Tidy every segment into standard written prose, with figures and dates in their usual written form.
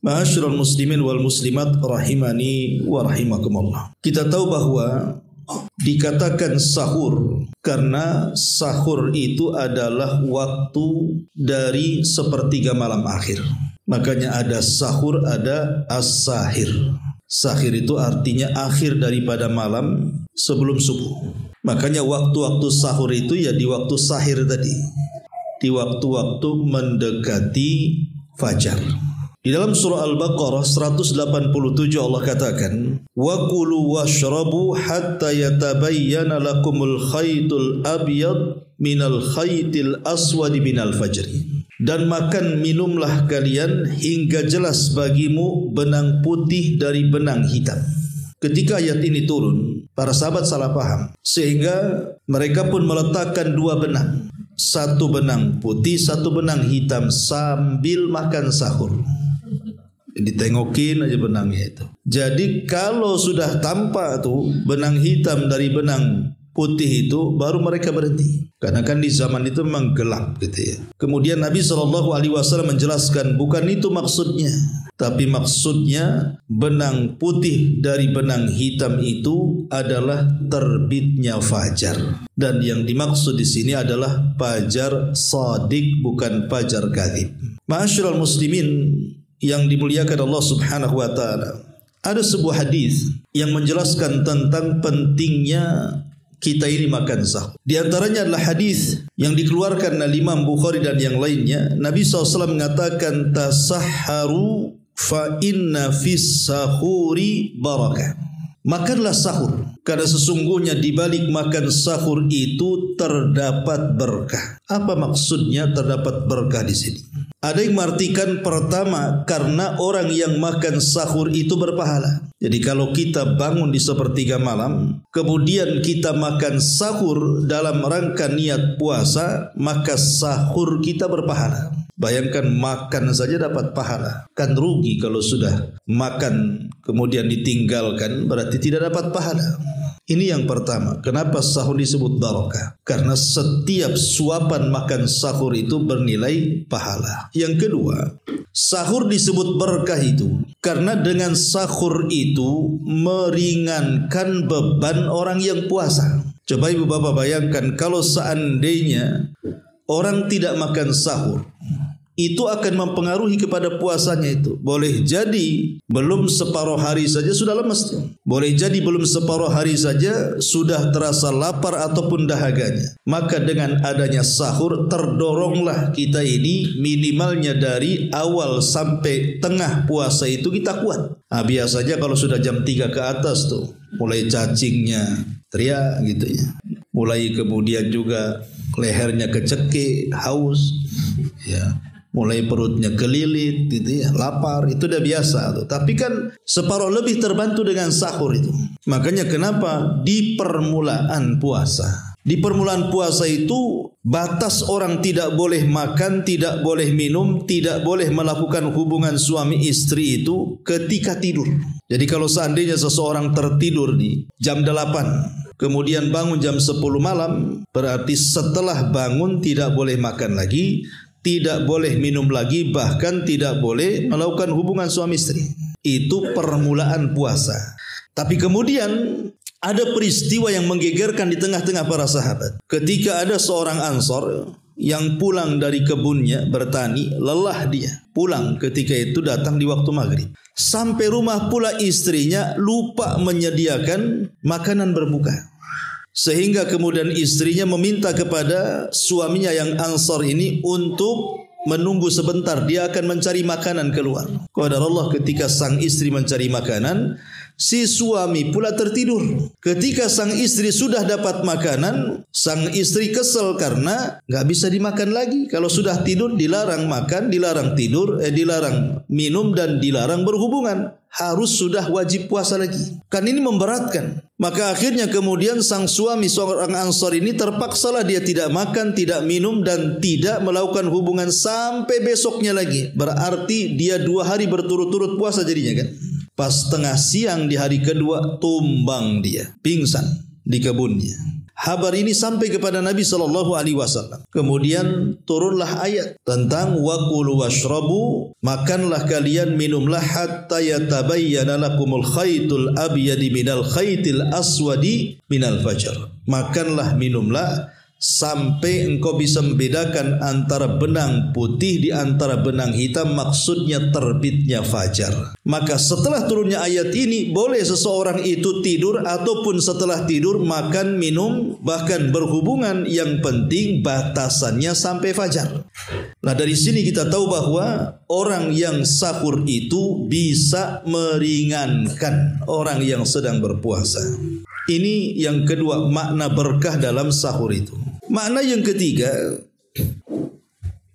Ma'asyiral muslimin wal muslimat rahimani wa rahimakumullah. Kita tahu bahwa dikatakan sahur karena sahur itu adalah waktu dari sepertiga malam akhir. Makanya ada sahur, ada as-sahir. Sahir itu artinya akhir daripada malam sebelum subuh. Makanya waktu-waktu sahur itu ya di waktu sahir tadi, di waktu-waktu mendekati fajar. Di dalam surah Al-Baqarah 187 Allah katakan, wa kulu washrabu hatta yatabayyana lakumul khaytul abyad minal khaytil aswadi minal fajri. Dan makan minumlah kalian hingga jelas bagimu benang putih dari benang hitam. Ketika ayat ini turun, para sahabat salah paham, sehingga mereka pun meletakkan dua benang, satu benang putih, satu benang hitam sambil makan sahur. Ditengokin aja benangnya itu. Jadi kalau sudah tampak tuh benang hitam dari benang putih itu, baru mereka berhenti. Karena kan di zaman itu memang gelap gitu ya. Kemudian Nabi SAW menjelaskan, bukan itu maksudnya, tapi maksudnya benang putih dari benang hitam itu adalah terbitnya fajar. Dan yang dimaksud di sini adalah fajar shadiq, bukan fajar kadzib. Ma'asyiral muslimin yang dimuliakan Allah Subhanahu wa taala, ada sebuah hadis yang menjelaskan tentang pentingnya kita ini makan sahur. Di antaranya adalah hadis yang dikeluarkan oleh Imam Bukhari dan yang lainnya. Nabi SAW mengatakan, tasahharu fa inna fis sahuri barakah. Makanlah sahur, karena sesungguhnya di balik makan sahur itu terdapat berkah. Apa maksudnya terdapat berkah di sini? Ada yang mengartikan pertama, karena orang yang makan sahur itu berpahala. Jadi kalau kita bangun di sepertiga malam, kemudian kita makan sahur dalam rangka niat puasa, maka sahur kita berpahala. Bayangkan makan saja dapat pahala. Kan rugi kalau sudah makan kemudian ditinggalkan, berarti tidak dapat pahala. Ini yang pertama. Kenapa sahur disebut barakah? Karena setiap suapan makan sahur itu bernilai pahala. Yang kedua, sahur disebut berkah itu karena dengan sahur itu meringankan beban orang yang puasa. Coba ibu bapak bayangkan kalau seandainya orang tidak makan sahur, itu akan mempengaruhi kepada puasanya itu. Boleh jadi belum separuh hari saja sudah lemas. Boleh jadi belum separuh hari saja sudah terasa lapar ataupun dahaganya. Maka dengan adanya sahur terdoronglah kita ini minimalnya dari awal sampai tengah puasa itu kita kuat. Biasanya kalau sudah jam 3 ke atas tuh mulai cacingnya teriak gitu ya. Mulai kemudian juga lehernya kecekik, haus ya. Mulai perutnya kelilit gitu ya, lapar, itu udah biasa tuh. Tapi kan separuh lebih terbantu dengan sahur itu. Makanya kenapa di permulaan puasa, di permulaan puasa itu batas orang tidak boleh makan, tidak boleh minum, tidak boleh melakukan hubungan suami istri itu ketika tidur. Jadi kalau seandainya seseorang tertidur di jam 8, kemudian bangun jam 10 malam, berarti setelah bangun tidak boleh makan lagi, tidak boleh minum lagi, bahkan tidak boleh melakukan hubungan suami istri. Itu permulaan puasa. Tapi kemudian ada peristiwa yang menggegerkan di tengah-tengah para sahabat. Ketika ada seorang Ansor yang pulang dari kebunnya bertani, lelah dia. Pulang ketika itu datang di waktu maghrib. Sampai rumah pula istrinya lupa menyediakan makanan berbuka. Sehingga kemudian istrinya meminta kepada suaminya yang Ansar ini untuk menunggu sebentar, dia akan mencari makanan keluar. Qadarullah ketika sang istri mencari makanan, si suami pula tertidur. Ketika sang istri sudah dapat makanan, sang istri kesel karena nggak bisa dimakan lagi. Kalau sudah tidur dilarang makan, dilarang tidur, dilarang minum dan dilarang berhubungan. Harus sudah wajib puasa lagi. Kan ini memberatkan. Maka akhirnya kemudian sang suami seorang Ansar ini terpaksalah dia tidak makan, tidak minum dan tidak melakukan hubungan sampai besoknya lagi. Berarti dia 2 hari berturut-turut puasa jadinya kan. Pas tengah siang di hari kedua tumbang dia, pingsan di kebunnya. Habar ini sampai kepada Nabi sallallahu alaihi wasallam. Kemudian turunlah ayat tentang waqulu washrabu, makanlah kalian, minumlah hatta yatabayyana lakumul khaytul abyadi minal khaytil aswadi minal fajr. Makanlah, minumlah sampai engkau bisa membedakan antara benang putih di antara benang hitam, maksudnya terbitnya fajar. Maka setelah turunnya ayat ini, boleh seseorang itu tidur ataupun setelah tidur makan, minum, bahkan berhubungan, yang penting batasannya sampai fajar. Nah, dari sini kita tahu bahwa orang yang sahur itu bisa meringankan orang yang sedang berpuasa. Ini yang kedua, makna berkah dalam sahur itu. Makna yang ketiga,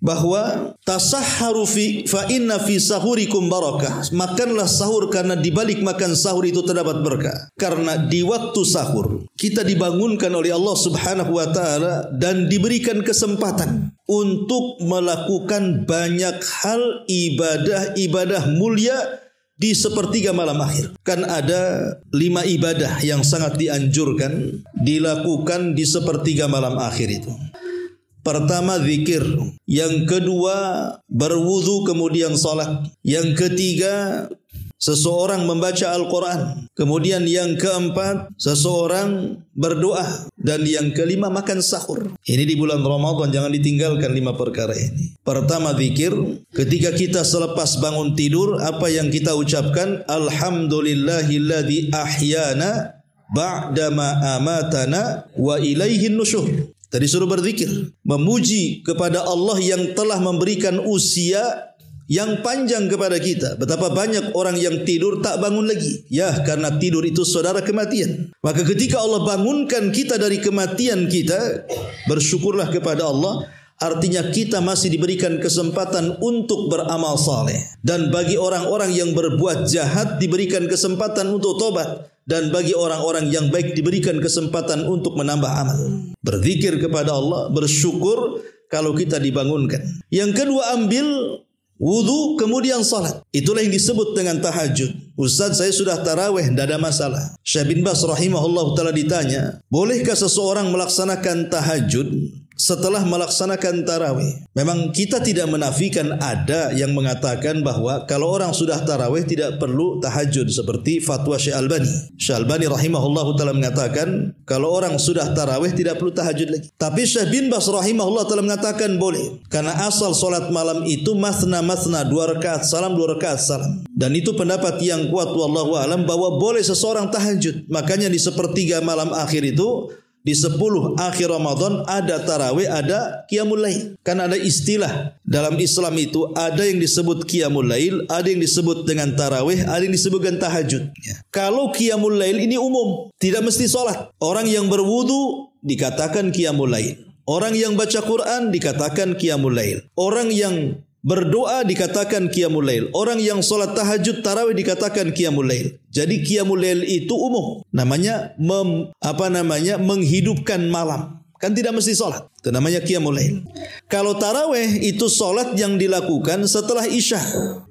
bahwa tasahharu fa inna fi sahurikum barakah. Makanlah sahur karena di balik makan sahur itu terdapat berkah. Karena di waktu sahur kita dibangunkan oleh Allah Subhanahu wa taala dan diberikan kesempatan untuk melakukan banyak hal ibadah mulia di sepertiga malam akhir. Kan ada 5 ibadah yang sangat dianjurkan dilakukan di sepertiga malam akhir itu. Pertama, zikir. Yang kedua, berwudu kemudian salat. Yang ketiga, seseorang membaca Al-Quran. Kemudian yang keempat, seseorang berdoa. Dan yang kelima, makan sahur. Ini di bulan Ramadan, jangan ditinggalkan 5 perkara ini. Pertama, zikir. Ketika kita selepas bangun tidur, apa yang kita ucapkan? Alhamdulillahilladzi ahyana ba'dama amatana wa ilaihin nusyur. Tadi suruh berzikir, memuji kepada Allah yang telah memberikan usia yang panjang kepada kita. Betapa banyak orang yang tidur tak bangun lagi. Ya, karena tidur itu saudara kematian. Maka ketika Allah bangunkan kita dari kematian kita, bersyukurlah kepada Allah. Artinya kita masih diberikan kesempatan untuk beramal saleh. Dan bagi orang-orang yang berbuat jahat diberikan kesempatan untuk tobat. Dan bagi orang-orang yang baik diberikan kesempatan untuk menambah amal. Berzikir kepada Allah, bersyukur kalau kita dibangunkan. Yang kedua, ambil wudu kemudian salat. Itulah yang disebut dengan tahajud. Ustaz, saya sudah tarawih, tidak ada masalah. Syekh bin Baz rahimahullah ta'ala ditanya, bolehkah seseorang melaksanakan tahajud setelah melaksanakan tarawih? Memang kita tidak menafikan ada yang mengatakan bahwa kalau orang sudah tarawih tidak perlu tahajud, seperti fatwa Syekh Albani. Syekh Albani rahimahullah ta'ala mengatakan kalau orang sudah tarawih tidak perlu tahajud lagi. Tapi Syekh bin Baz rahimahullah ta'ala mengatakan boleh, karena asal solat malam itu masna 2 rakaat salam 2 rakaat salam. Dan itu pendapat yang kuat wallahu alam bahwa boleh seseorang tahajud. Makanya di sepertiga malam akhir itu, di 10 akhir Ramadan ada tarawih, ada qiyamul lail. Kan ada istilah dalam Islam itu, ada yang disebut qiyamul lail, ada yang disebut dengan tarawih, ada yang disebutkan tahajud. Kalau qiyamul lail ini umum, tidak mesti solat. Orang yang berwudu dikatakan qiyamul lail. Orang yang baca Quran dikatakan qiyamul lail. Orang yang berdoa dikatakan qiyamul lail. Orang yang solat tahajud tarawih dikatakan qiyamul lail. Jadi qiyamul lail itu umum. Namanya menghidupkan malam. Kan tidak mesti solat. Itu namanya qiyamul lail. Kalau tarawih itu solat yang dilakukan setelah isya.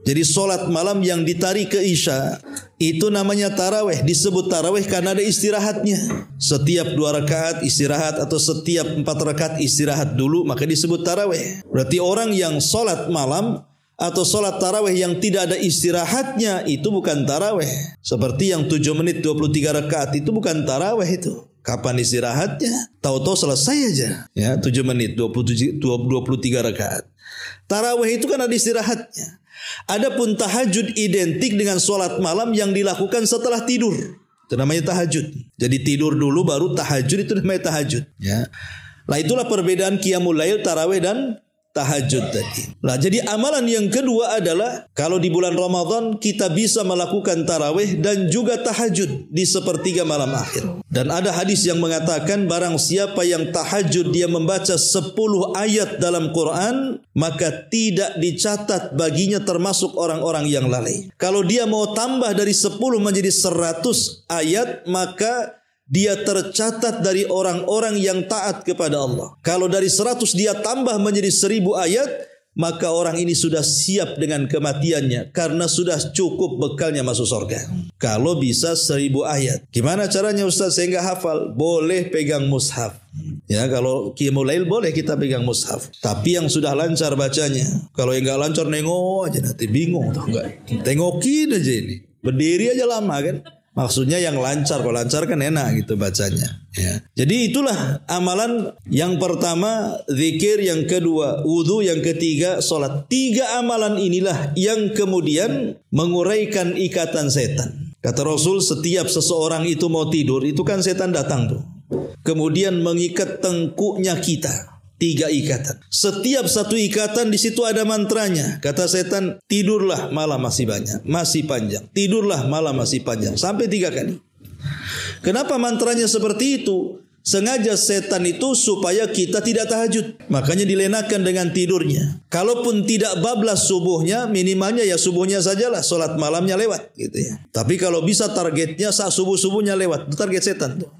Jadi solat malam yang ditarik ke isya, itu namanya tarawih. Disebut tarawih karena ada istirahatnya. Setiap 2 rakaat istirahat, atau setiap 4 rakaat istirahat dulu, maka disebut tarawih. Berarti orang yang solat malam atau solat tarawih yang tidak ada istirahatnya, itu bukan tarawih. Seperti yang 7 menit 23 rakaat itu bukan tarawih itu. Kapan istirahatnya? Tahu-tahu selesai aja. Ya, 7 menit 23 rakaat. Tarawih itu kan ada istirahatnya. Adapun tahajud identik dengan solat malam yang dilakukan setelah tidur. Itu namanya tahajud. Jadi tidur dulu baru tahajud, itu namanya tahajud. Ya. Nah, itulah perbedaan qiyamul lail, tarawih dan tahajud tadi. Nah, jadi amalan yang kedua adalah kalau di bulan Ramadan kita bisa melakukan tarawih dan juga tahajud di sepertiga malam akhir. Dan ada hadis yang mengatakan barang siapa yang tahajud dia membaca 10 ayat dalam Quran, maka tidak dicatat baginya termasuk orang-orang yang lalai. Kalau dia mau tambah dari 10 menjadi 100 ayat, maka dia tercatat dari orang-orang yang taat kepada Allah. Kalau dari 100 dia tambah menjadi 1000 ayat, maka orang ini sudah siap dengan kematiannya karena sudah cukup bekalnya masuk surga. Kalau bisa 1000 ayat. Gimana caranya Ustaz sehingga hafal? Boleh pegang mushaf. Ya, kalau qiyamul lail boleh kita pegang mushaf. Tapi yang sudah lancar bacanya. Kalau yang enggak lancar nengok aja nanti bingung tuh enggak. Tengokin aja ini. Berdiri aja lama kan. Maksudnya yang lancar, kalau lancar kan enak gitu bacanya. Ya. Jadi itulah amalan yang pertama zikir, yang kedua wudu, yang ketiga salat. 3 amalan inilah yang kemudian menguraikan ikatan setan. Kata Rasul, setiap seseorang itu mau tidur, itu kan setan datang tuh. Kemudian mengikat tengkuknya kita. 3 ikatan. Setiap satu ikatan di situ ada mantranya. Kata setan, tidurlah malam masih banyak, masih panjang. Tidurlah malam masih panjang. Sampai 3 kali. Kenapa mantranya seperti itu? Sengaja setan itu supaya kita tidak tahajud. Makanya dilenakan dengan tidurnya. Kalaupun tidak bablas subuhnya, minimalnya ya subuhnya sajalah. Solat malamnya lewat gitu ya. Tapi kalau bisa targetnya saat subuh-subuhnya lewat. Itu target setan tuh.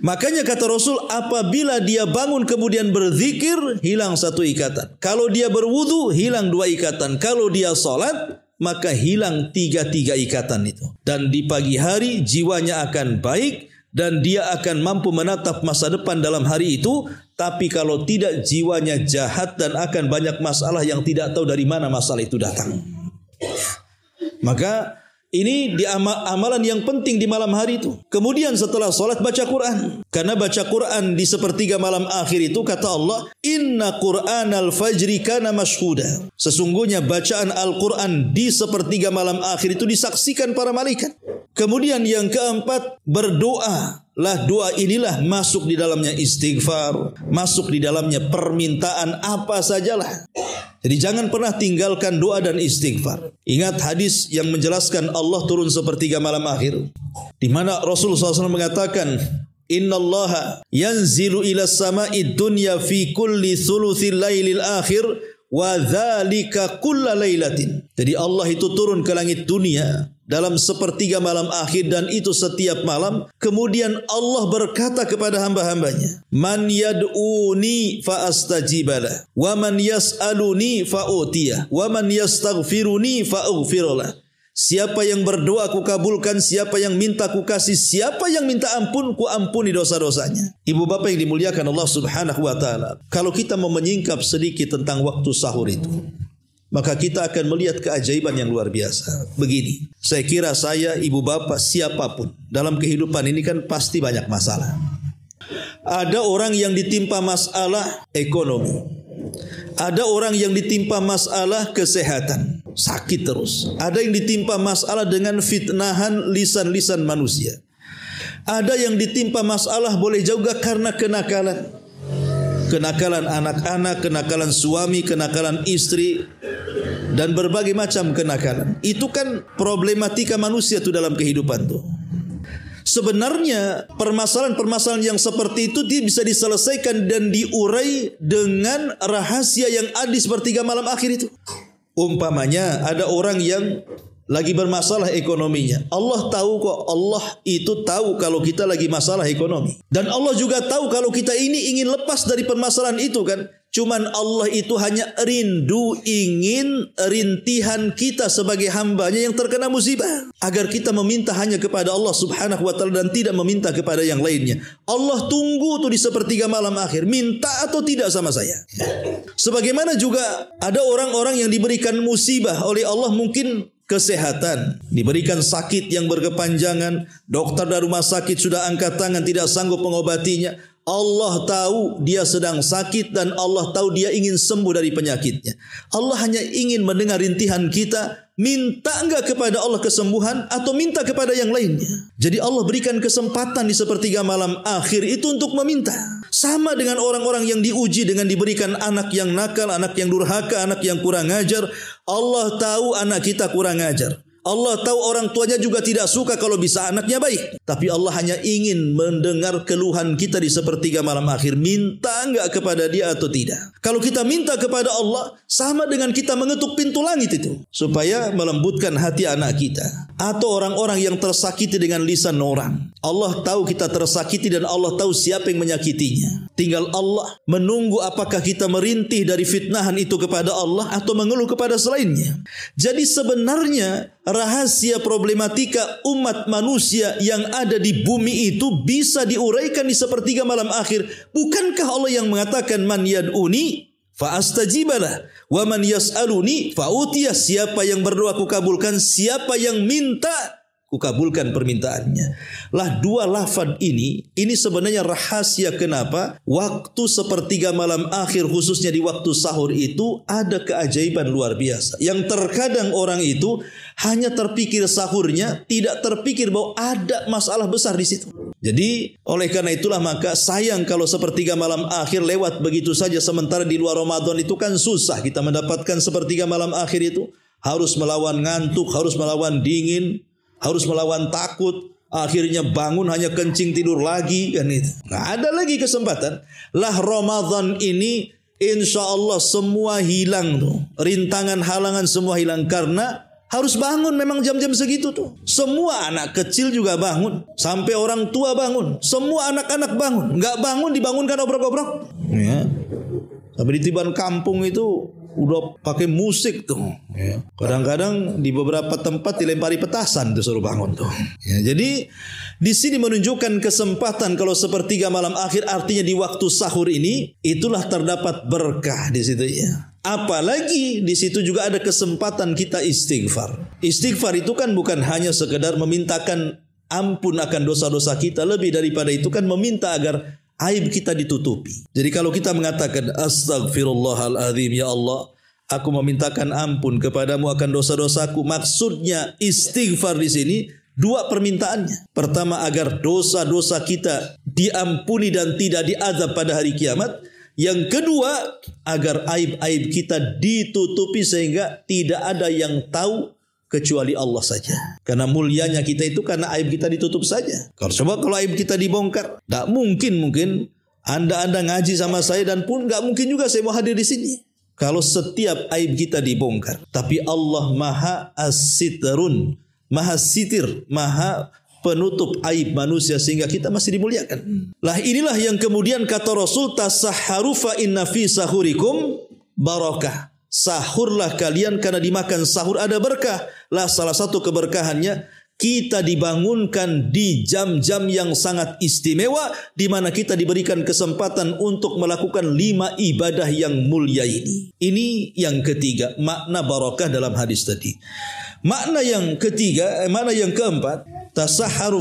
Makanya kata Rasul, apabila dia bangun kemudian berzikir, hilang 1 ikatan. Kalau dia berwudu, hilang 2 ikatan. Kalau dia salat, maka hilang 3 ikatan itu. Dan di pagi hari jiwanya akan baik dan dia akan mampu menatap masa depan dalam hari itu. Tapi kalau tidak, jiwanya jahat dan akan banyak masalah yang tidak tahu dari mana masalah itu datang. Maka ini di amalan yang penting di malam hari itu. Kemudian setelah salat baca Quran. Karena baca Quran di sepertiga malam akhir itu kata Allah, Inna Qur'anal fajri kana mashhuda. Sesungguhnya bacaan Al-Quran di sepertiga malam akhir itu disaksikan para malaikat. Kemudian yang keempat, berdoa. Lah doa inilah masuk di dalamnya istighfar, masuk di dalamnya permintaan apa sajalah. Jadi jangan pernah tinggalkan doa dan istighfar. Ingat hadis yang menjelaskan Allah turun sepertiga malam akhir, di mana Rasulullah SAW mengatakan, Innallaha yanzilu ila sama'id dunya fi kulli thuluthil lailil akhir wa dzalika kulla lailatin. Jadi Allah itu turun ke langit dunia dalam sepertiga malam akhir dan itu setiap malam. Kemudian Allah berkata kepada hamba-hambanya, Man yad'uni fa astajibala wa man yas'aluni fa utiyah wa man yastaghfiruni fa aghfirlah. Siapa yang berdoa ku kabulkan, siapa yang minta ku kasih, siapa yang minta ampun ku ampuni dosa-dosanya. Ibu bapak yang dimuliakan Allah Subhanahu wa taala, kalau kita mau menyingkap sedikit tentang waktu sahur itu, maka kita akan melihat keajaiban yang luar biasa. Begini, saya kira saya, ibu bapak, siapapun dalam kehidupan ini kan pasti banyak masalah. Ada orang yang ditimpa masalah ekonomi. Ada orang yang ditimpa masalah kesehatan, sakit terus. Ada yang ditimpa masalah dengan fitnahan lisan-lisan manusia. Ada yang ditimpa masalah boleh juga karena kenakalan. Kenakalan anak-anak, kenakalan suami, kenakalan istri, dan berbagai macam kenakalan. Itu kan problematika manusia tuh dalam kehidupan tuh. Sebenarnya permasalahan-permasalahan yang seperti itu bisa diselesaikan dan diurai dengan rahasia yang ada di sepertiga malam akhir itu. Umpamanya ada orang yang lagi bermasalah ekonominya. Allah tahu kok, Allah itu tahu kalau kita lagi masalah ekonomi. Dan Allah juga tahu kalau kita ini ingin lepas dari permasalahan itu kan. Cuman Allah itu hanya rindu, ingin rintihan kita sebagai hambanya yang terkena musibah. Agar kita meminta hanya kepada Allah Subhanahu wa ta'ala dan tidak meminta kepada yang lainnya. Allah tunggu tuh di sepertiga malam akhir. Minta atau tidak sama saya. Sebagaimana juga ada orang-orang yang diberikan musibah oleh Allah, mungkin kesehatan, diberikan sakit yang berkepanjangan, dokter dari rumah sakit sudah angkat tangan tidak sanggup mengobatinya. Allah tahu dia sedang sakit dan Allah tahu dia ingin sembuh dari penyakitnya. Allah hanya ingin mendengar rintihan kita. Minta enggak kepada Allah kesembuhan atau minta kepada yang lainnya. Jadi Allah berikan kesempatan di sepertiga malam akhir itu untuk meminta. Sama dengan orang-orang yang diuji dengan diberikan anak yang nakal, anak yang durhaka, anak yang kurang ajar. Allah tahu anak kita kurang ajar. Allah tahu orang tuanya juga tidak suka kalau bisa anaknya baik. Tapi Allah hanya ingin mendengar keluhan kita di sepertiga malam akhir. Minta enggak kepada dia atau tidak? Kalau kita minta kepada Allah, sama dengan kita mengetuk pintu langit itu. Supaya melembutkan hati anak kita. Atau orang-orang yang tersakiti dengan lisan orang. Allah tahu kita tersakiti dan Allah tahu siapa yang menyakitinya. Tinggal Allah menunggu apakah kita merintih dari fitnahan itu kepada Allah atau mengeluh kepada selainnya. Jadi sebenarnya rahasia problematika umat manusia yang ada di bumi itu bisa diuraikan di sepertiga malam akhir. Bukankah Allah yang mengatakan man yad'uni fa'astajibalah wa man yas'aluni fa'utiyah. Siapa yang berdoa aku kabulkan, siapa yang minta kukabulkan permintaannya. Lah dua lafaz ini sebenarnya rahasia kenapa waktu sepertiga malam akhir khususnya di waktu sahur itu ada keajaiban luar biasa. Yang terkadang orang itu hanya terpikir sahurnya, tidak terpikir bahwa ada masalah besar di situ. Jadi oleh karena itulah maka sayang kalau sepertiga malam akhir lewat begitu saja, sementara di luar Ramadan itu kan susah kita mendapatkan sepertiga malam akhir itu. Harus melawan ngantuk, harus melawan dingin, harus melawan takut, akhirnya bangun hanya kencing tidur lagi kan itu. Nggak ada lagi kesempatan. Lah Ramadan ini insya Allah semua hilang tuh. Rintangan halangan semua hilang karena harus bangun memang jam-jam segitu tuh. Semua anak kecil juga bangun, sampai orang tua bangun, semua anak-anak bangun. Nggak bangun dibangunkan obrok-obrok. Ya. Sampai di tiban kampung itu udah pakai musik tuh. Ya. Kadang-kadang di beberapa tempat dilempari petasan tuh suruh bangun tuh. Ya, jadi di sini menunjukkan kesempatan kalau sepertiga malam akhir artinya di waktu sahur ini itulah terdapat berkah di situ ya. Apalagi di situ juga ada kesempatan kita istighfar. Istighfar itu kan bukan hanya sekedar memintakan ampun akan dosa-dosa kita, lebih daripada itu kan meminta agar aib kita ditutupi. Jadi kalau kita mengatakan astaghfirullahaladzim, ya Allah, aku memintakan ampun kepadamu akan dosa-dosaku. Maksudnya istighfar di sini dua permintaannya. Pertama agar dosa-dosa kita diampuni dan tidak diazab pada hari kiamat. Yang kedua agar aib-aib kita ditutupi sehingga tidak ada yang tahu kecuali Allah saja. Karena mulianya kita itu karena aib kita ditutup saja. Coba kalau aib kita dibongkar, tak mungkin Anda ngaji sama saya dan pun nggak mungkin juga saya mau hadir di sini. Kalau setiap aib kita dibongkar, tapi Allah Maha As-Sitrun, Maha Sitir, Maha penutup aib manusia sehingga kita masih dimuliakan. Lah inilah yang kemudian kata Rasul tasahharu fa inna fi sahurikum barakah. Sahurlah kalian karena dimakan sahur ada berkah. Lah salah satu keberkahannya kita dibangunkan di jam-jam yang sangat istimewa di mana kita diberikan kesempatan untuk melakukan 5 ibadah yang mulia ini. Ini yang ketiga, makna barakah dalam hadis tadi. Makna yang ketiga, makna yang keempat, tasahharu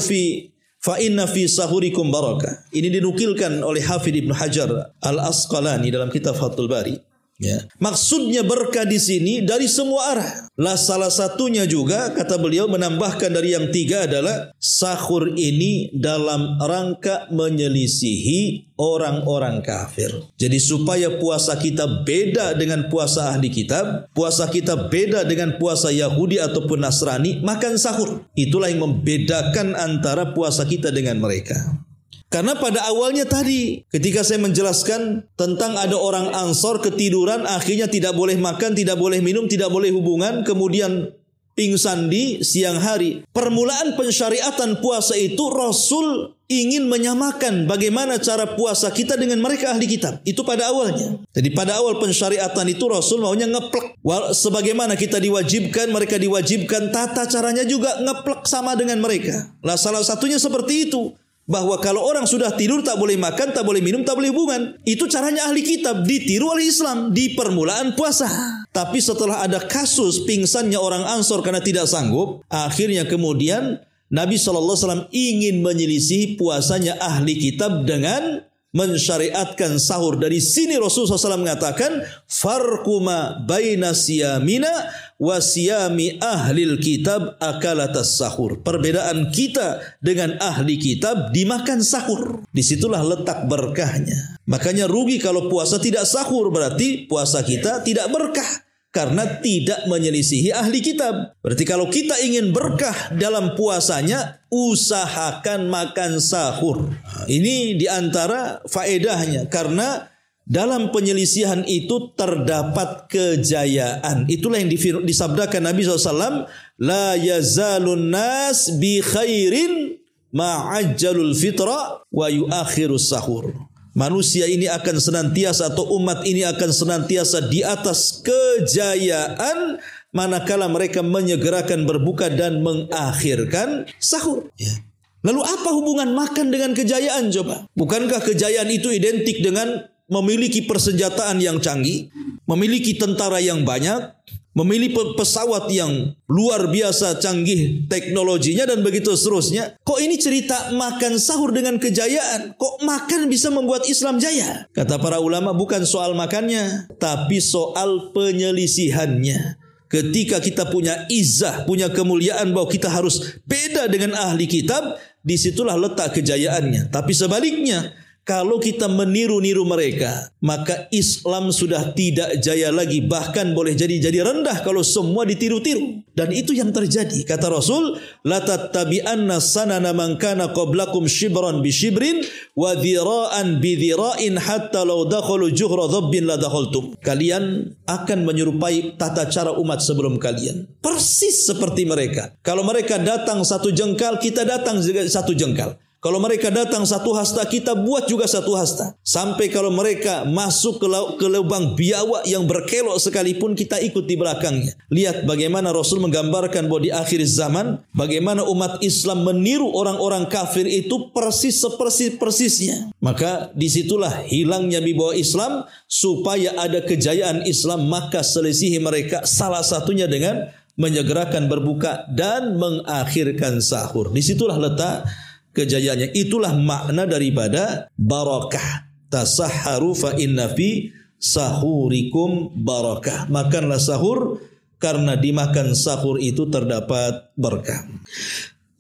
fa inna fi sahurikum barakah. Ini dinukilkan oleh Hafidz Ibnu Hajar Al-Asqalani dalam kitab Fathul Bari. Ya. Maksudnya berkah di sini dari semua arah. Lah salah satunya juga kata beliau menambahkan dari yang tiga adalah sahur ini dalam rangka menyelisihi orang-orang kafir. Jadi supaya puasa kita beda dengan puasa ahli kitab, puasa kita beda dengan puasa Yahudi ataupun Nasrani, makan sahur. Itulah yang membedakan antara puasa kita dengan mereka. Karena pada awalnya tadi ketika saya menjelaskan tentang ada orang Ansor ketiduran akhirnya tidak boleh makan, tidak boleh minum, tidak boleh hubungan, kemudian pingsan di siang hari. Permulaan pensyariatan puasa itu Rasul ingin menyamakan bagaimana cara puasa kita dengan mereka ahli kitab. Itu pada awalnya. Jadi pada awal pensyariatan itu Rasul maunya ngeplek. Sebagaimana kita diwajibkan, mereka diwajibkan, tata caranya juga ngeplek sama dengan mereka. Lah salah satunya seperti itu. Bahwa kalau orang sudah tidur tak boleh makan, tak boleh minum, tak boleh hubungan. Itu caranya ahli kitab, ditiru oleh Islam di permulaan puasa. Tapi setelah ada kasus pingsannya orang Ansor karena tidak sanggup, akhirnya kemudian Nabi SAW ingin menyelisihi puasanya ahli kitab dengan mensyariatkan sahur. Dari sini Rasulullah SAW mengatakan farquma baina siyamina wa siyami ahlil kitab akalatas sahur. Perbedaan kita dengan ahli kitab dimakan sahur. Disitulah letak berkahnya. Makanya rugi kalau puasa tidak sahur, berarti puasa kita tidak berkah. Karena tidak menyelisihi ahli kitab. Berarti kalau kita ingin berkah dalam puasanya, usahakan makan sahur. Ini diantara faedahnya. Karena dalam penyelisihan itu terdapat kejayaan. Itulah yang disabdakan Nabi SAW. La yazalun nas bi khairin ma'ajjalul fitra wa yuakhirus sahur. Manusia ini akan senantiasa atau umat ini akan senantiasa di atas kejayaan manakala mereka menyegerakan berbuka dan mengakhirkan sahur. Ya. Lalu apa hubungan makan dengan kejayaan coba? Bukankah kejayaan itu identik dengan memiliki persenjataan yang canggih, memiliki tentara yang banyak, memiliki pesawat yang luar biasa canggih teknologinya dan begitu seterusnya? Kok ini cerita makan sahur dengan kejayaan? Kok makan bisa membuat Islam jaya? Kata para ulama, bukan soal makannya, tapi soal penyelisihannya. Ketika kita punya izzah, punya kemuliaan bahwa kita harus beda dengan ahli kitab, disitulah letak kejayaannya. Tapi sebaliknya, kalau kita meniru-niru mereka, maka Islam sudah tidak jaya lagi. Bahkan boleh jadi rendah kalau semua ditiru-tiru. Dan itu yang terjadi. Kata Rasul, la tattabi'anna sanana man kana qablakum shibran bi shibrin wa dhira'an bi dhira'in hatta law dakhalu juhra dhabbin la dakhaltum. Kalian akan menyerupai tata cara umat sebelum kalian. Persis seperti mereka. Kalau mereka datang satu jengkal, kita datang satu jengkal. Kalau mereka datang satu hasta, kita buat juga satu hasta. Sampai kalau mereka masuk ke lubang biawak yang berkelok sekalipun, kita ikut di belakangnya. Lihat bagaimana Rasul menggambarkan bahwa di akhir zaman, bagaimana umat Islam meniru orang-orang kafir itu persis sepersis-persisnya. Maka disitulah hilangnya wibawa Islam. Supaya ada kejayaan Islam, maka selisihi mereka salah satunya dengan menyegerakan berbuka dan mengakhirkan sahur. Disitulah letak kejayaannya. Itulah makna daripada barakah. Tasahharu fa inna fi sahurikum barakah. Makanlah sahur karena dimakan sahur itu terdapat berkah.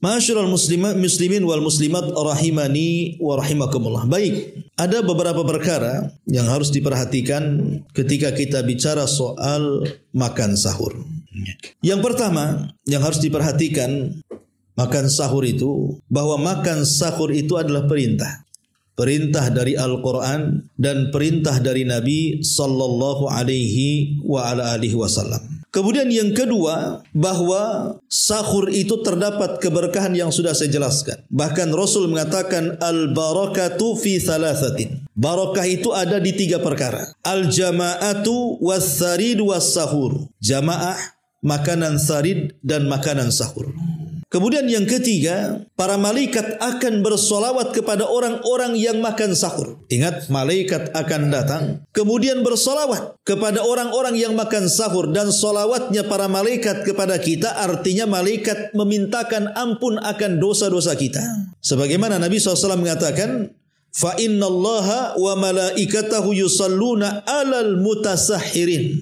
Ma'asyiral muslimin wal muslimat rahimani wa rahimakumullah. Baik, ada beberapa perkara yang harus diperhatikan ketika kita bicara soal makan sahur. Yang pertama yang harus diperhatikan makan sahur itu, bahwa makan sahur itu adalah perintah. Perintah dari Al-Quran dan perintah dari Nabi sallallahu alaihi wa ala alihi wasallam. Kemudian yang kedua, bahwa sahur itu terdapat keberkahan yang sudah saya jelaskan. Bahkan Rasul mengatakan al-barakatu fi thalathatin. Barakah itu ada di 3 perkara. Al-jama'atu was-sarid was-sahur. Jamaah, makanan sarid dan makanan sahur. Kemudian yang ketiga, para malaikat akan bersolawat kepada orang-orang yang makan sahur. Ingat, malaikat akan datang, kemudian bersolawat kepada orang-orang yang makan sahur. Dan solawatnya para malaikat kepada kita artinya malaikat memintakan ampun akan dosa-dosa kita. Sebagaimana Nabi SAW mengatakan, fa innallaha wa malaikatahu yusalluna alal mutasahhirin.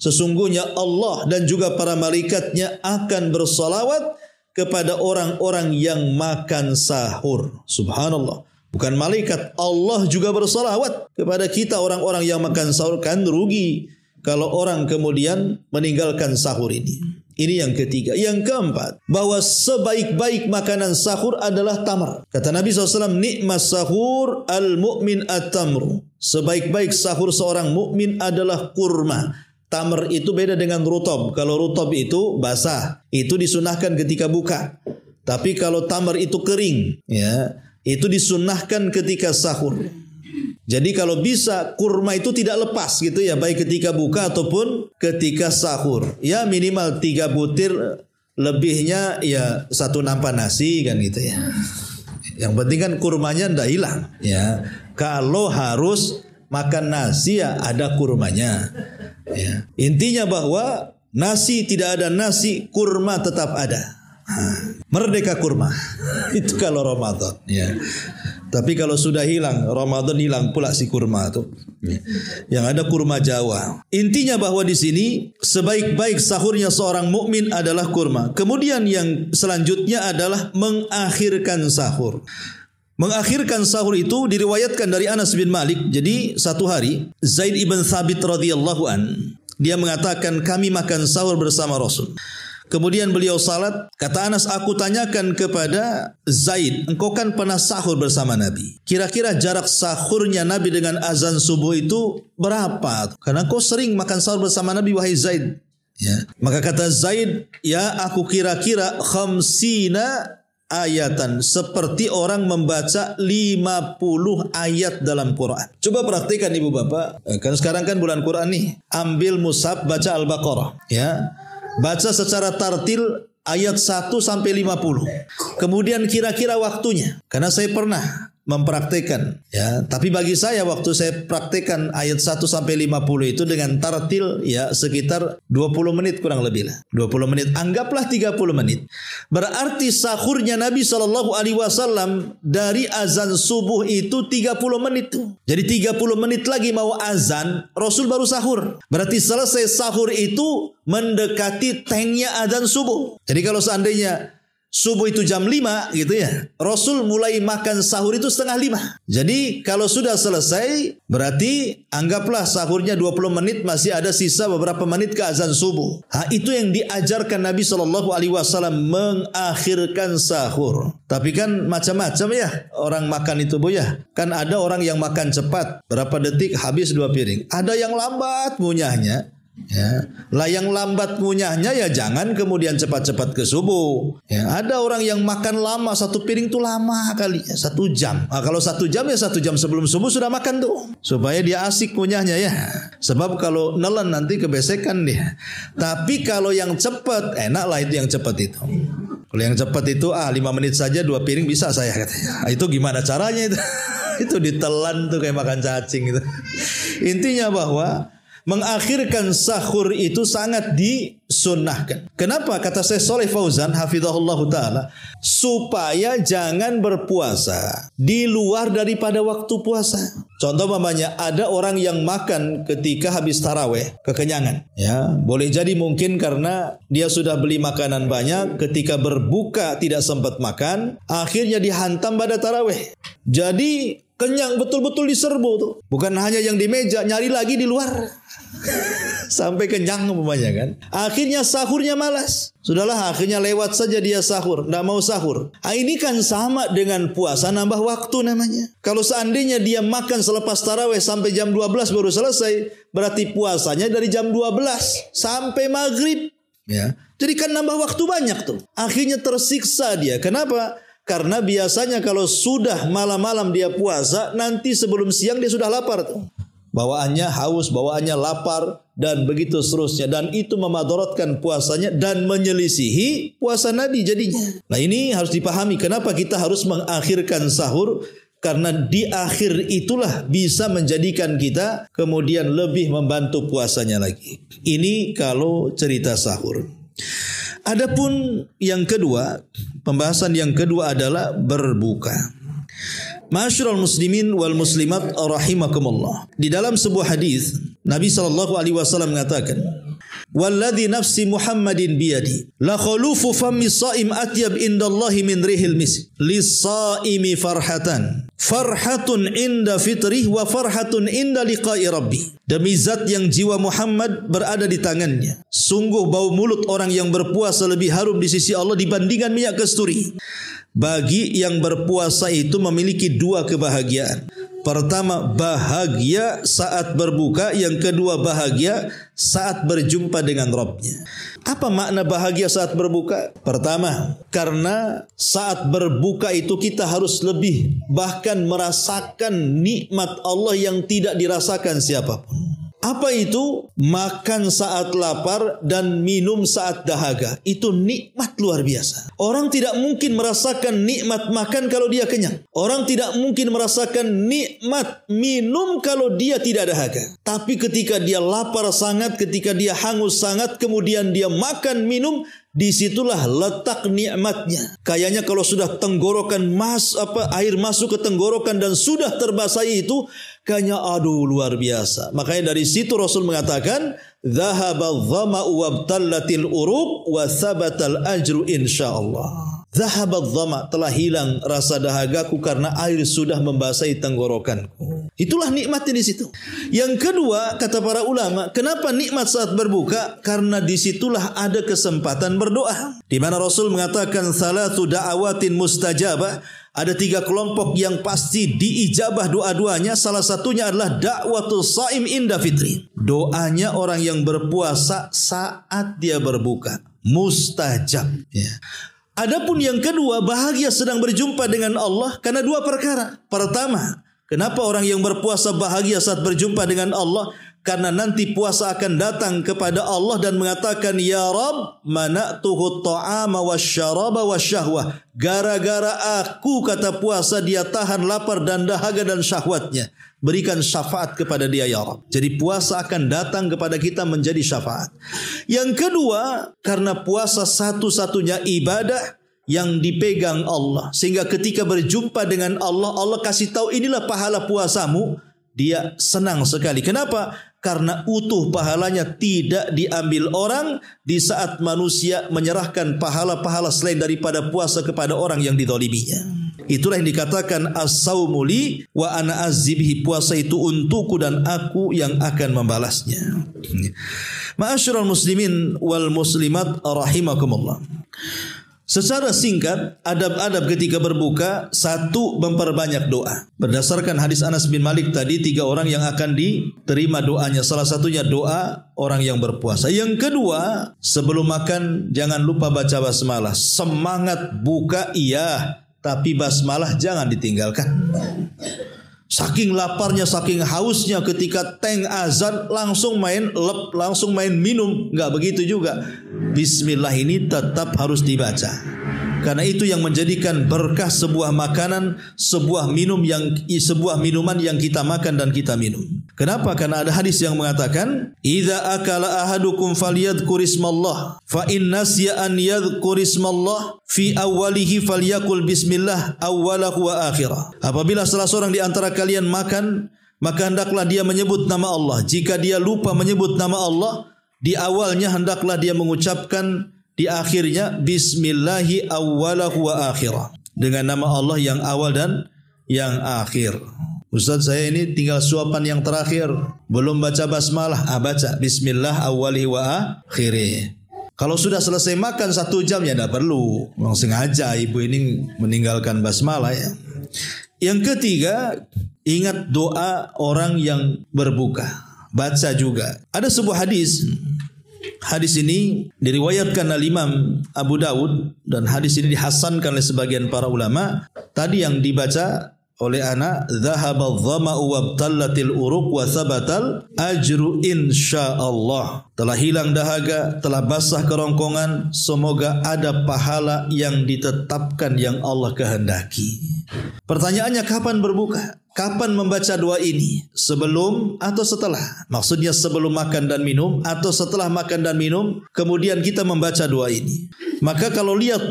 Sesungguhnya Allah dan juga para malaikatnya akan bersolawat kepada orang-orang yang makan sahur. Subhanallah. Bukan malaikat, Allah juga bersalawat kepada kita orang-orang yang makan sahur. Kan rugi kalau orang kemudian meninggalkan sahur ini. Ini yang ketiga. Yang keempat, bahwa sebaik-baik makanan sahur adalah tamar. Kata Nabi SAW, nikmas sahur al-mu'min at-tamru. Sebaik-baik sahur seorang mukmin adalah kurma. Tamar itu beda dengan rutab. Kalau rutab itu basah, itu disunahkan ketika buka. Tapi kalau tamar itu kering, ya, itu disunahkan ketika sahur. Jadi kalau bisa kurma itu tidak lepas gitu ya, baik ketika buka ataupun ketika sahur. Ya minimal 3 butir, lebihnya ya 1 nampan nasi kan gitu ya. Yang penting kan kurmanya tidak hilang. Ya, kalau harus makan nasi ya ada kurmanya. Ya. Intinya bahwa nasi tidak ada nasi, kurma tetap ada. Merdeka kurma. Itu kalau Ramadan. Ya. Tapi kalau sudah hilang, Ramadan hilang pula si kurma itu. Ya. Yang ada kurma Jawa. Intinya bahwa di sini sebaik-baik sahurnya seorang mukmin adalah kurma. Kemudian yang selanjutnya adalah mengakhirkan sahur. Mengakhirkan sahur itu diriwayatkan dari Anas bin Malik. Jadi satu hari Zaid ibn Thabit radhiyallahu an, dia mengatakan kami makan sahur bersama Rasul. Kemudian beliau salat. Kata Anas, aku tanyakan kepada Zaid, engkau kan pernah sahur bersama Nabi. Kira-kira jarak sahurnya Nabi dengan azan subuh itu berapa? Karena kau sering makan sahur bersama Nabi wahai Zaid. Ya. Maka kata Zaid, ya aku kira-kira khamsina ayatan, seperti orang membaca 50 ayat dalam Quran. Coba praktikan ibu bapak, kan sekarang kan bulan Quran nih, ambil mushaf baca Al-Baqarah, ya, baca secara tartil ayat 1 sampai 50. Kemudian kira-kira waktunya, karena saya pernah mempraktekkan, ya, tapi bagi saya waktu saya praktekkan ayat 1 sampai 50 itu dengan tartil, ya, sekitar 20 menit kurang lebih lah. 20 menit, anggaplah 30 menit. Berarti sahurnya Nabi SAW dari azan subuh itu 30 menit tuh. Jadi 30 menit lagi mau azan, Rasul baru sahur. Berarti selesai sahur itu mendekati tengnya azan subuh. Jadi kalau seandainya subuh itu jam 5 gitu ya, Rasul mulai makan sahur itu setengah 5. Jadi kalau sudah selesai, berarti anggaplah sahurnya 20 menit, masih ada sisa beberapa menit ke azan subuh. Itu yang diajarkan Nabi SAW, mengakhirkan sahur. Tapi kan macam-macam ya orang makan itu, Bu, ya. Kan ada orang yang makan cepat, berapa detik habis 2 piring. Ada yang lambat ngunyahnya. Ya, lah yang lambat ngunyahnya ya jangan kemudian cepat-cepat ke subuh. Ya, ada orang yang makan lama, 1 piring tuh lama kali ya, 1 jam. Kalau 1 jam ya 1 jam sebelum subuh sudah makan tuh, supaya dia asik ngunyahnya ya. Sebab kalau nelen nanti kebesekan dia. Tapi kalau yang cepat, enak lah itu yang cepat itu. Kalau yang cepat itu 5 menit saja 2 piring bisa saya katanya. Itu gimana caranya itu? Itu ditelan tuh kayak makan cacing gitu. Intinya bahwa mengakhirkan sahur itu sangat disunnahkan. Kenapa? Kata Syekh Shalih Fauzan hafizahullah ta'ala, supaya jangan berpuasa di luar daripada waktu puasa. Contoh mamanya, ada orang yang makan ketika habis taraweh, kekenyangan. Ya, boleh jadi mungkin karena dia sudah beli makanan banyak, ketika berbuka tidak sempat makan, akhirnya dihantam pada taraweh. Jadi kenyang betul-betul diserbu tuh. Bukan hanya yang di meja, nyari lagi di luar. Sampai kenyang umpamanya kan. Akhirnya sahurnya malas. Sudahlah, akhirnya lewat saja dia sahur, tidak mau sahur. Ini kan sama dengan puasa, nambah waktu namanya. Kalau seandainya dia makan selepas taraweh sampai jam 12 baru selesai, berarti puasanya dari jam 12 sampai maghrib. Ya. Jadi kan nambah waktu banyak tuh. Akhirnya tersiksa dia. Kenapa? Karena biasanya kalau sudah malam-malam dia puasa, nanti sebelum siang dia sudah lapar tuh. Bawaannya haus, bawaannya lapar, dan begitu seterusnya. Dan itu memadaratkan puasanya dan menyelisihi puasa Nabi jadinya. Nah, ini harus dipahami kenapa kita harus mengakhirkan sahur. Karena di akhir itulah bisa menjadikan kita kemudian lebih membantu puasanya lagi. Ini kalau cerita sahur. Adapun yang kedua, pembahasan yang kedua adalah berbuka. Ma'asyiral muslimin wal muslimat rahimakumullah. Di dalam sebuah hadis Nabi SAW mengatakan, "Walladzi nafsi Muhammadin biyadi, la khulufu fammi shaim atyab indallahi min rihil misk, lis-shaimi farhatun inda fitrih wa farhatun inda liqa'i rabbi." Demi zat yang jiwa Muhammad berada di tangannya, sungguh bau mulut orang yang berpuasa lebih harum di sisi Allah dibandingkan minyak kasturi. Bagi yang berpuasa itu memiliki 2 kebahagiaan. Pertama, bahagia saat berbuka. Yang kedua, bahagia saat berjumpa dengan Rabbnya. Apa makna bahagia saat berbuka? Pertama, karena saat berbuka itu kita harus lebih, bahkan merasakan nikmat Allah yang tidak dirasakan siapapun. Apa itu? Makan saat lapar dan minum saat dahaga. Itu nikmat luar biasa. Orang tidak mungkin merasakan nikmat makan kalau dia kenyang. Orang tidak mungkin merasakan nikmat minum kalau dia tidak dahaga. Tapi ketika dia lapar sangat, ketika dia hangus sangat, kemudian dia makan minum, disitulah letak nikmatnya. Kayaknya kalau sudah tenggorokan air masuk ke tenggorokan dan sudah terbasahi itu, kayaknya aduh luar biasa. Makanya dari situ Rasul mengatakan, "Dhahabadh dhama'u wabtallatil uruq wa thabatal ajru insyaallah." Dhahabadh dhama, telah hilang rasa dahagaku karena air sudah membasahi tenggorokanku. Itulah nikmatnya di situ. Yang kedua, kata para ulama, kenapa nikmat saat berbuka? Karena disitulah ada kesempatan berdoa. Di mana Rasul mengatakan, "Salatu da'awatin mustajabah." Ada 3 kelompok yang pasti diijabah doa-doanya. Salah satunya adalah da'watul shaim inda fitri. Doanya orang yang berpuasa saat dia berbuka. Mustajab. Ya. Adapun yang kedua, bahagia sedang berjumpa dengan Allah karena dua perkara. Pertama, kenapa orang yang berpuasa bahagia saat berjumpa dengan Allah? Karena nanti puasa akan datang kepada Allah dan mengatakan, Ya Rabb, mana'tuhu ta'ama wasyaraba wasyahwah. Gara-gara aku, kata puasa, dia tahan lapar dan dahaga dan syahwatnya. Berikan syafaat kepada dia, Ya Rabb. Jadi puasa akan datang kepada kita menjadi syafaat. Yang kedua, karena puasa satu-satunya ibadah yang dipegang Allah. Sehingga ketika berjumpa dengan Allah, Allah kasih tahu inilah pahala puasamu. Dia senang sekali. Kenapa? Karena utuh pahalanya tidak diambil orang di saat manusia menyerahkan pahala-pahala selain daripada puasa kepada orang yang dizaliminya. Itulah yang dikatakan as-saumu li wa ana azzibihi. Puasa itu untukku dan aku yang akan membalasnya. Ma'asyiral muslimin wal muslimat rahimakumullah. Secara singkat, adab-adab ketika berbuka, satu, memperbanyak doa. Berdasarkan hadis Anas bin Malik tadi, 3 orang yang akan diterima doanya. Salah satunya doa orang yang berpuasa. Yang kedua, sebelum makan jangan lupa baca basmalah. Semangat buka iya, tapi basmalah jangan ditinggalkan. Saking laparnya, saking hausnya ketika teng azan langsung main langsung main minum. Enggak begitu juga. Bismillah ini tetap harus dibaca. Karena itu yang menjadikan berkah sebuah makanan, sebuah minuman yang kita makan dan kita minum. Kenapa? Karena ada hadis yang mengatakan, "Idza akala ahadukum falyadhkur ismallah, fa in nasiya an yadhkur ismallah fi awwalihi falyaqul bismillah awwalahu wa akhirah." Apabila salah seorang di antara kalian makan, maka hendaklah dia menyebut nama Allah. Jika dia lupa menyebut nama Allah, di awalnya hendaklah dia mengucapkan di akhirnya bismillahi awwalahu wa akhirah. Dengan nama Allah yang awal dan yang akhir. Ustaz, saya ini tinggal suapan yang terakhir, belum baca basmalah. Baca bismillah awwalihi wa akhirih. Kalau sudah selesai makan 1 jam ya tidak perlu. Memang sengaja ibu ini meninggalkan basmalah ya. Yang ketiga, ingat doa orang yang berbuka. Baca juga. Ada sebuah hadis. Hadis ini diriwayatkan oleh Imam Abu Dawud dan hadis ini dihasankan oleh sebagian para ulama. Tadi yang dibaca oleh anak, "Dhahabadh dhama'u wabtallatil uruq wa thabatal ajru insyaallah." Telah hilang dahaga, telah basah kerongkongan, semoga ada pahala yang ditetapkan yang Allah kehendaki. Pertanyaannya, kapan berbuka? Kapan membaca doa ini? Sebelum atau setelah? Maksudnya sebelum makan dan minum atau setelah makan dan minum, kemudian kita membaca doa ini. Maka kalau lihat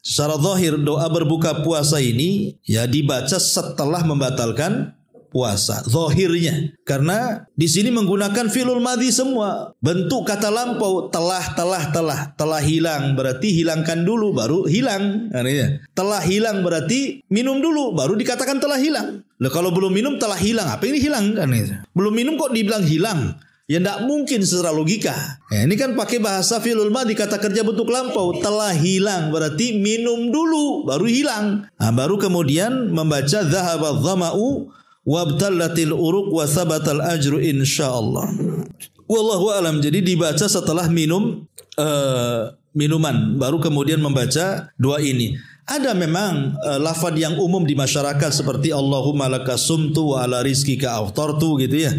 secara zahir doa berbuka puasa ini ya dibaca setelah membatalkan puasa. Zahirnya. Karena di sini menggunakan fi'lul madhi semua. Bentuk kata lampau telah hilang berarti hilangkan dulu baru hilang. Telah hilang berarti minum dulu baru dikatakan telah hilang. Lah kalau belum minum telah hilang, apa ini hilang kan? Belum minum kok dibilang hilang? Ya tidak mungkin secara logika. Ya, ini kan pakai bahasa fi'lul madhi, kata kerja bentuk lampau. Telah hilang berarti minum dulu baru hilang. Baru kemudian membaca dhahabadh dhama'u wabtallatil uruq wa thabatal ajru insyaallah. Wallahu alam. Jadi dibaca setelah minum minuman, baru kemudian membaca doa ini. Ada memang lafaz yang umum di masyarakat seperti Allahumma laka sumtu wa ala rizkika aftartu gitu ya.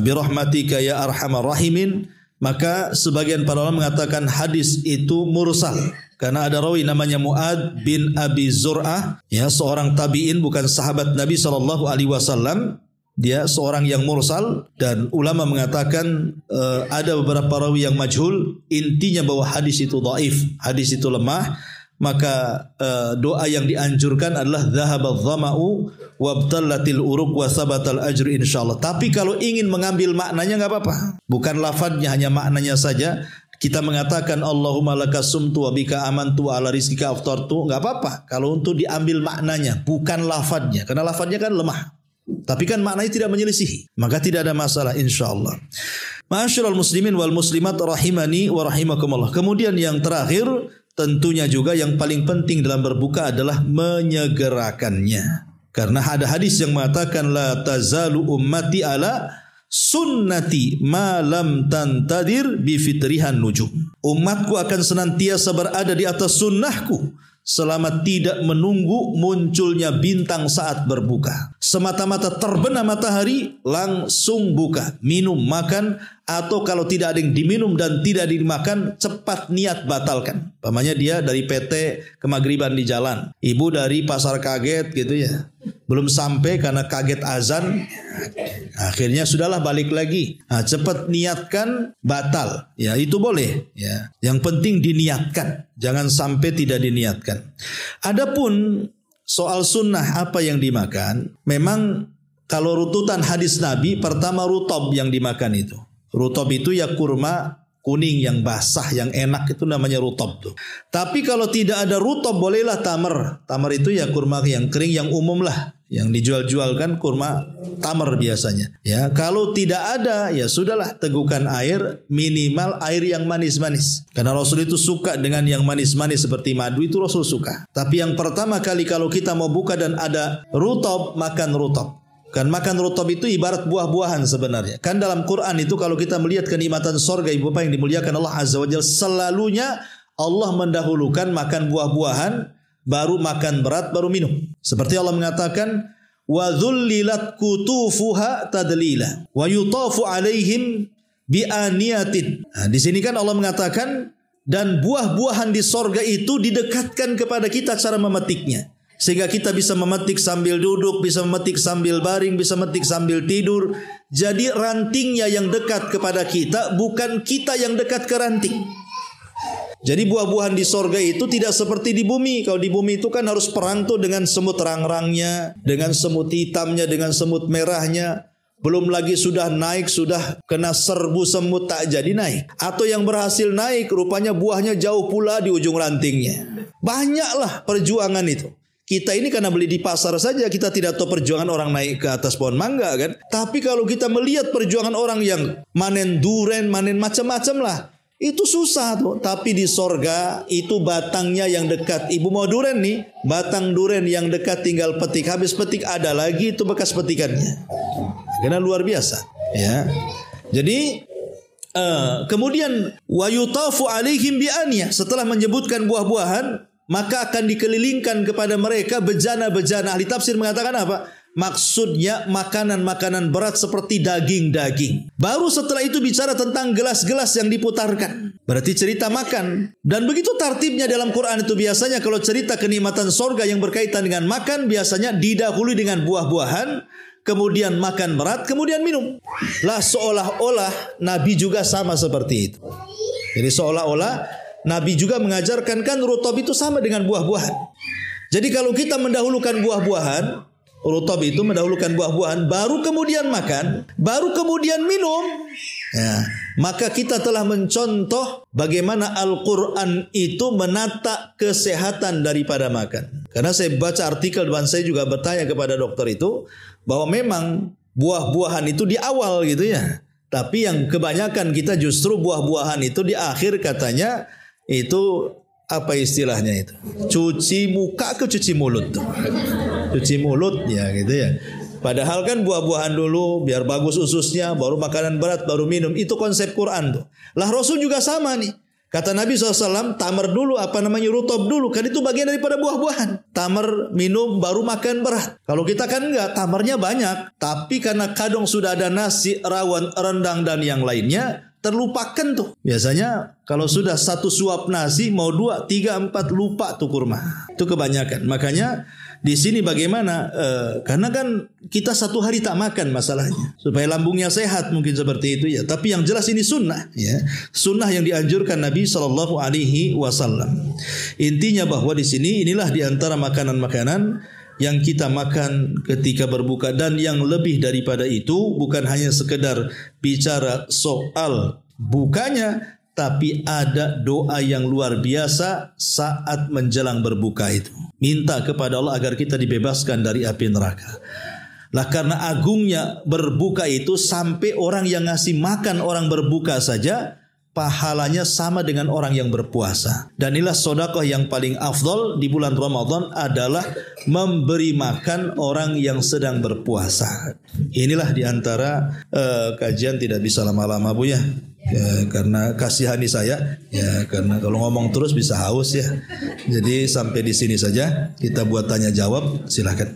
Bi rahmatika ya arhamar rahimin. Maka sebagian para ulama mengatakan hadis itu mursal. Karena ada rawi namanya Mu'ad bin Abi Zur'ah, ya, seorang tabi'in, bukan sahabat Nabi SAW. Dia seorang yang mursal dan ulama mengatakan ada beberapa rawi yang majhul. Intinya bahwa hadis itu dhaif, hadis itu lemah. Maka doa yang dianjurkan adalah dhahabadh dhama'u wabtallatil uruq wa thabatal ajru insyaallah. Tapi kalau ingin mengambil maknanya enggak apa-apa. Bukan lafadznya, hanya maknanya saja. Kita mengatakan Allahumma laka sumtu wa bika amantu wa ala rizkika aftartu, enggak apa-apa kalau untuk diambil maknanya, bukan lafadznya. Karena lafadznya kan lemah. Tapi kan maknanya tidak menyelisihi. Maka tidak ada masalah insyaallah. Ma'asyiral muslimin wal muslimat rahimani wa rahimakumullah. Kemudian yang terakhir, tentunya juga yang paling penting dalam berbuka adalah menyegerakannya. Karena ada hadis yang mengatakan la tazalu ummati ala sunnati ma lam tantadir bi fitrihan nujum. Umatku akan senantiasa berada di atas sunnahku selama tidak menunggu munculnya bintang saat berbuka. Semata-mata terbenam matahari, langsung buka, minum, makan, atau kalau tidak ada yang diminum dan tidak dimakan, cepat niat batalkan. Pamannya dia dari PT ke Maghriban di jalan, ibu dari pasar kaget gitu ya, belum sampai karena kaget azan, akhirnya sudahlah balik lagi. Nah, cepat niatkan, batal. Ya itu boleh. Ya, yang penting diniatkan, jangan sampai tidak diniatkan. Adapun soal sunnah apa yang dimakan, memang kalau rututan hadis Nabi, pertama rutob yang dimakan itu. Rutob itu ya kurma kuning yang basah, yang enak, itu namanya rutob tuh. Tapi kalau tidak ada rutob, bolehlah tamar. Tamar itu ya kurma yang kering, yang umum lah. Yang dijual-jual kan kurma tamar biasanya. Ya, kalau tidak ada, ya sudahlah, teguhkan air, minimal air yang manis-manis. Karena Rasul itu suka dengan yang manis-manis seperti madu, itu Rasul suka. Tapi yang pertama kali kalau kita mau buka dan ada rutob, makan rutob. Kan makan rutob itu ibarat buah-buahan sebenarnya. Kan dalam Quran itu kalau kita melihat kenikmatan sorga, ibu bapak yang dimuliakan Allah Azza wa Jalla, selalunya Allah mendahulukan makan buah-buahan, baru makan berat, baru minum. Seperti Allah mengatakan, wa dhullilat kutufuha tadlila wa yutafu alaihim bi'aniyatin. Nah, di sini kan Allah mengatakan, dan buah-buahan di sorga itu didekatkan kepada kita cara memetiknya. Sehingga kita bisa memetik sambil duduk, bisa memetik sambil baring, bisa memetik sambil tidur. Jadi rantingnya yang dekat kepada kita, bukan kita yang dekat ke ranting. Jadi buah-buahan di sorga itu tidak seperti di bumi. Kalau di bumi itu kan harus perang tuh dengan semut rang-rangnya, dengan semut hitamnya, dengan semut merahnya. Belum lagi sudah naik, sudah kena serbu semut, tak jadi naik. Atau yang berhasil naik, rupanya buahnya jauh pula di ujung rantingnya. Banyaklah perjuangan itu. Kita ini karena beli di pasar saja, kita tidak tahu perjuangan orang naik ke atas pohon mangga kan. Tapi kalau kita melihat perjuangan orang yang manen duren, manen macam-macam lah, itu susah tuh. Tapi di sorga itu batangnya yang dekat. Ibu mau duren nih, batang duren yang dekat tinggal petik. Habis petik ada lagi itu bekas petikannya. Karena luar biasa. Ya. Jadi kemudian wa yutafu alaihim bi'aniyah. Setelah menyebutkan buah-buahan, maka akan dikelilingkan kepada mereka bejana-bejana. Ahli tafsir mengatakan apa? Maksudnya makanan-makanan berat seperti daging-daging. Baru setelah itu bicara tentang gelas-gelas yang diputarkan. Berarti cerita makan. Dan begitu tartibnya dalam Quran itu biasanya kalau cerita kenikmatan sorga yang berkaitan dengan makan, biasanya didahului dengan buah-buahan, kemudian makan berat, kemudian minum. Lah seolah-olah Nabi juga sama seperti itu. Jadi seolah-olah Nabi juga mengajarkan kan rutob itu sama dengan buah-buahan. Jadi kalau kita mendahulukan buah-buahan, rutob itu mendahulukan buah-buahan, baru kemudian makan, baru kemudian minum. Ya, maka kita telah mencontoh bagaimana Al-Quran itu menata kesehatan daripada makan. Karena saya baca artikel dan saya juga bertanya kepada dokter itu, bahwa memang buah-buahan itu di awal gitu ya. Tapi yang kebanyakan kita justru buah-buahan itu di akhir katanya. Itu apa istilahnya itu? Cuci muka ke cuci mulut tuh. Cuci mulut ya gitu ya. Padahal kan buah-buahan dulu biar bagus ususnya, baru makanan berat, baru minum. Itu konsep Quran tuh. Lah Rasul juga sama nih. Kata Nabi SAW, tamar dulu, rutob dulu. Kan itu bagian daripada buah-buahan. Tamar minum baru makan berat. Kalau kita kan enggak, tamarnya banyak. Tapi karena kadang sudah ada nasi, rawon, rendang dan yang lainnya, terlupakan tuh. Biasanya kalau sudah satu suap nasi, mau 2, 3, 4 lupa tuh kurma. Itu kebanyakan. Makanya di sini bagaimana? Karena kan kita satu hari tak makan masalahnya. Supaya lambungnya sehat mungkin seperti itu ya. Tapi yang jelas ini sunnah ya. Sunnah yang dianjurkan Nabi SAW. Intinya bahwa di sini inilah diantara makanan-makanan yang kita makan ketika berbuka, dan yang lebih daripada itu bukan hanya sekedar bicara soal bukanya, tapi ada doa yang luar biasa saat menjelang berbuka itu. Minta kepada Allah agar kita dibebaskan dari api neraka. Lah karena agungnya berbuka itu sampai orang yang ngasih makan orang berbuka saja pahalanya sama dengan orang yang berpuasa. Dan inilah sedekah yang paling afdol di bulan Ramadan adalah memberi makan orang yang sedang berpuasa. Inilah diantara kajian, tidak bisa lama-lama Bu ya. Ya, karena kasihani saya, ya karena kalau ngomong terus bisa haus ya. Jadi sampai di sini saja kita buat tanya jawab, silakan.